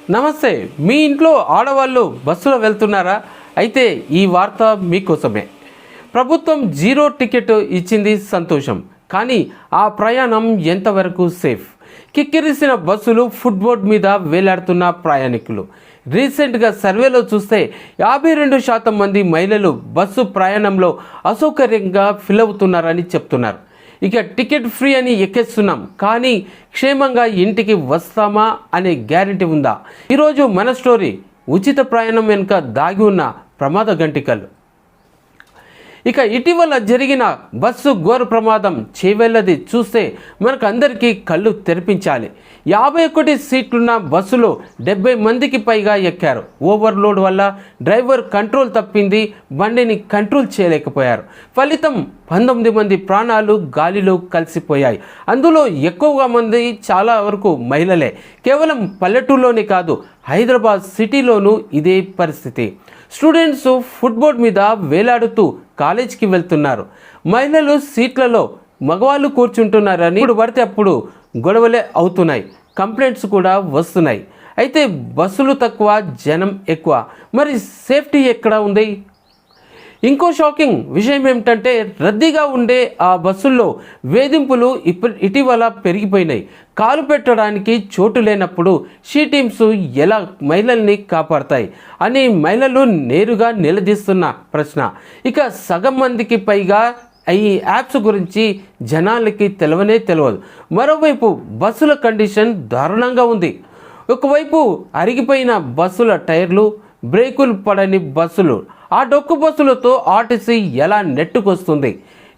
నమస్తే. మీ ఇంట్లో ఆడవాళ్ళు బస్సులో వెళ్తున్నారా? అయితే ఈ వార్త మీకోసమే. ప్రభుత్వం జీరో టికెట్ ఇచ్చింది సంతోషం, కానీ ఆ ప్రయాణం ఎంతవరకు సేఫ్? కిక్కిరిసిన బస్సులు, ఫుట్బోర్డ్ మీద వేలాడుతున్న ప్రయాణికులు. రీసెంట్గా సర్వేలో చూస్తే 52% మంది మహిళలు బస్సు ప్రయాణంలో అసౌకర్యంగా ఫీల్ అవుతున్నారని చెప్తున్నారు. ఇక టికెట్ ఫ్రీ అని ఎక్కేస్తున్నాం, కానీ క్షేమంగా ఇంటికి వస్తామా అనే గ్యారెంటీ ఉందా? ఈరోజు మన స్టోరీ ఉచిత ప్రయాణం వెనుక దాగి ఉన్న ప్రమాద గంటికలు. ఇక ఇటీవల జరిగిన బస్సు ఘోర ప్రమాదం చేవెళ్ళది చూస్తే మనకు అందరికీ కళ్ళు తెరిపించాలి. 51 సీట్లున్న బస్సులో 70 మందికి పైగా ఎక్కారు. ఓవర్లోడ్ వల్ల డ్రైవర్ కంట్రోల్ తప్పింది, బండిని కంట్రోల్ చేయలేకపోయారు. ఫలితం 19 మంది ప్రాణాలు గాలిలో కలిసిపోయాయి. అందులో ఎక్కువగా మంది చాలా వరకు మహిళలే. కేవలం పల్లెటూరులోనే కాదు, హైదరాబాద్ సిటీలోనూ ఇదే పరిస్థితి. స్టూడెంట్స్ ఫుట్బోర్డ్ మీద వేలాడుతూ కాలేజీకి వెళ్తున్నారు. మహిళలు సీట్లలో, మగవాళ్ళు కూర్చుంటున్నారని ఇప్పుడు పడితే అప్పుడు గొడవలే అవుతున్నాయి. కంప్లైంట్స్ కూడా వస్తున్నాయి. అయితే బస్సులు తక్కువ, జనం ఎక్కువ. మరి సేఫ్టీ ఎక్కడ ఉంది? ఇంకో షాకింగ్ విషయం ఏమిటంటే, రద్దీగా ఉండే ఆ బస్సుల్లో వేధింపులు ఇటీవల పెరిగిపోయినాయి. కాలు పెట్టడానికి చోటు లేనప్పుడు షీ టీమ్స్ ఎలా మహిళల్ని కాపాడతాయి అని మహిళలు నేరుగా నిలదీస్తున్న ప్రశ్న. ఇక సగం మందికి పైగా ఈ యాప్స్ గురించి జనాలకి తెలియదు. మరోవైపు బస్సుల కండిషన్ దారుణంగా ఉంది. ఒకవైపు అరిగిపోయిన బస్సుల టైర్లు, బ్రేకులు పడని బస్సులు, ఆ డొక్కు బస్సులతో ఆర్టీసీ ఎలా నెట్టుకొస్తుంది?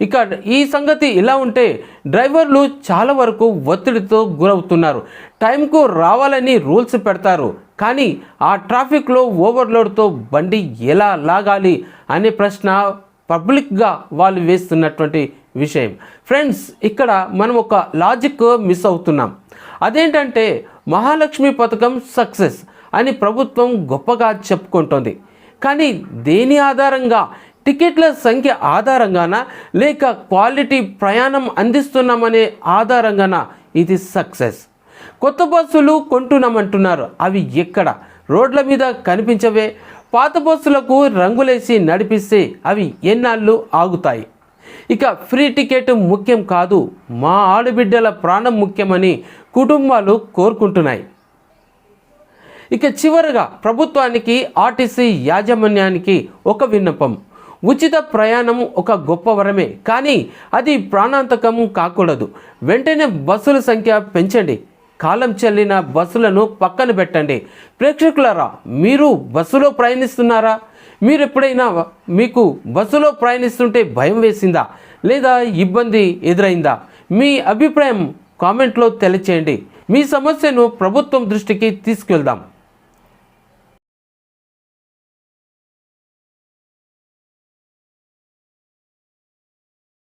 ఇక ఈ సంగతి ఇలా ఉంటే డ్రైవర్లు చాలా వరకు ఒత్తిడితో గురవుతున్నారు. టైంకు రావాలని రూల్స్ పెడతారు, కానీ ఆ ట్రాఫిక్లో ఓవర్లోడ్తో బండి ఎలా లాగాలి అనే ప్రశ్న పబ్లిక్గా వాళ్ళు వేస్తున్నటువంటి విషయం. ఫ్రెండ్స్, ఇక్కడ మనం ఒక లాజిక్ మిస్ అవుతున్నాం. అదేంటంటే, మహాలక్ష్మి పథకం సక్సెస్ అని ప్రభుత్వం గొప్పగా చెప్పుకుంటోంది. కానీ దేని ఆధారంగా? టికెట్ల సంఖ్య ఆధారంగానా, లేక క్వాలిటీ ప్రయాణం అందిస్తున్నామనే ఆధారంగానా ఇది సక్సెస్? కొత్త బస్సులు కొంటున్నామంటున్నారు, అవి ఎక్కడ? రోడ్ల మీద కనిపించవే. పాత బస్సులకు రంగులేసి నడిపిస్తే అవి ఎన్నాళ్ళు ఆగుతాయి? ఇక ఫ్రీ టికెట్ ముఖ్యం కాదు, మా ఆడబిడ్డల ప్రాణం ముఖ్యమని కుటుంబాలు కోరుకుంటున్నాయి. ఇక చివరగా ప్రభుత్వానికి, ఆర్టీసీ యాజమాన్యానికి ఒక విన్నపం. ఉచిత ప్రయాణం ఒక గొప్ప వరమే, కానీ అది ప్రాణాంతకం కాకూడదు. వెంటనే బస్సుల సంఖ్య పెంచండి. కాలం చెల్లిన బస్సులను పక్కన పెట్టండి. ప్రేక్షకులారా, మీరు బస్సులో ప్రయాణిస్తున్నారా? మీరు ఎప్పుడైనా మీకు బస్సులో ప్రయాణిస్తుంటే భయం వేసిందా, లేదా ఇబ్బంది ఎదురైందా? మీ అభిప్రాయం కామెంట్లో తెలియచేయండి. మీ సమస్యను ప్రభుత్వం దృష్టికి తీసుకెళ్దాం.